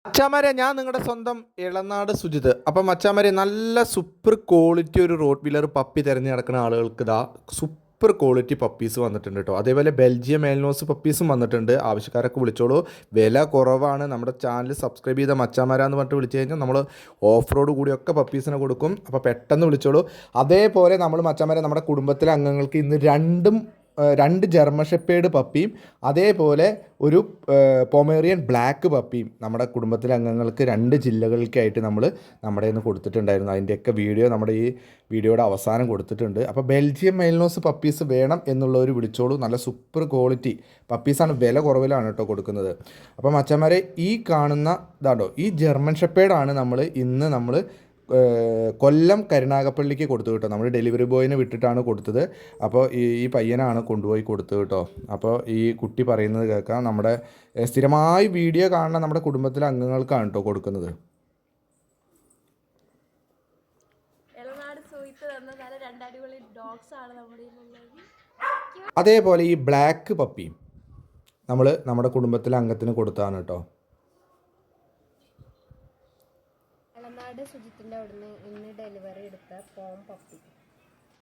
മച്ചാമാരെ ഞാൻ നിങ്ങളുടെ സ്വന്തം ഇളനാട് സുജിത്. അപ്പം മച്ചാമാരെ നല്ല സൂപ്പർ ക്വാളിറ്റി ഒരു റോഡ് വീലർ പപ്പി തിരഞ്ഞ് നടക്കുന്ന ആളുകൾക്ക് ഇതാ സൂപ്പർ ക്വാളിറ്റി പപ്പീസ് വന്നിട്ടുണ്ട് കേട്ടോ. അതേപോലെ ബെൽജിയം മേൽനോസ് പപ്പീസും വന്നിട്ടുണ്ട്. ആവശ്യക്കാരൊക്കെ വിളിച്ചോളൂ, വില കുറവാണ്. നമ്മുടെ ചാനൽ സബ്സ്ക്രൈബ് ചെയ്ത മച്ചാമാരാന്ന് പറഞ്ഞിട്ട് വിളിച്ചു കഴിഞ്ഞാൽ നമ്മൾ ഓഫ് റോഡ് കൂടിയൊക്കെ പപ്പീസിനെ കൊടുക്കും. അപ്പോൾ പെട്ടെന്ന് വിളിച്ചോളൂ. അതേപോലെ നമ്മൾ മച്ചാമാരെ നമ്മുടെ കുടുംബത്തിലെ അംഗങ്ങൾക്ക് ഇന്ന് രണ്ട് ജർമ്മൻ ഷെപ്പേർഡ് പപ്പിയും അതേപോലെ ഒരു പൊമേറിയൻ ബ്ലാക്ക് പപ്പിയും നമ്മുടെ കുടുംബത്തിലെ അംഗങ്ങൾക്ക് 2 ജില്ലകൾക്കായിട്ട് നമ്മൾ നമ്മുടെ നിന്ന് കൊടുത്തിട്ടുണ്ടായിരുന്നു. അതിൻ്റെയൊക്കെ വീഡിയോ നമ്മുടെ ഈ വീഡിയോയുടെ അവസാനം കൊടുത്തിട്ടുണ്ട്. അപ്പോൾ ബെൽജിയം മെയിൽനോസ് പപ്പീസ് വേണം എന്നുള്ളവർ വിളിച്ചോളൂ. നല്ല സൂപ്പർ ക്വാളിറ്റി പപ്പീസാണ്, വില കുറവിലാണ് കേട്ടോ കൊടുക്കുന്നത്. അപ്പോൾ മച്ചന്മാരെ ഈ കാണുന്ന ഇതാണ്ടോ, ഈ ജർമ്മൻ ഷെപ്പേർഡാണ് നമ്മൾ കൊല്ലം കരുനാഗപ്പള്ളിക്ക് കൊടുത്തു കേട്ടോ. നമ്മൾ ഡെലിവറി ബോയിനെ വിട്ടിട്ടാണ് കൊടുത്തത്. അപ്പോൾ ഈ പയ്യനാണ് കൊണ്ടുപോയി കൊടുത്തത് കേട്ടോ. അപ്പോൾ ഈ കുട്ടി പറയുന്നത് കേൾക്കാം. നമ്മുടെ സ്ഥിരമായി വീഡിയോ കാണുന്ന നമ്മുടെ കുടുംബത്തിലെ അംഗങ്ങൾക്കാണ് കേട്ടോ കൊടുക്കുന്നത്. അതേപോലെ ഈ ബ്ലാക്ക് പപ്പിയും നമ്മൾ നമ്മുടെ കുടുംബത്തിലെ അംഗത്തിന് കൊടുത്തതാണ് കേട്ടോ. ഇളനാട് സുജിത്തിൻ്റെ അവിടുന്ന് ഇന്ന് ഡെലിവറി എടുത്ത പോം പപ്പി.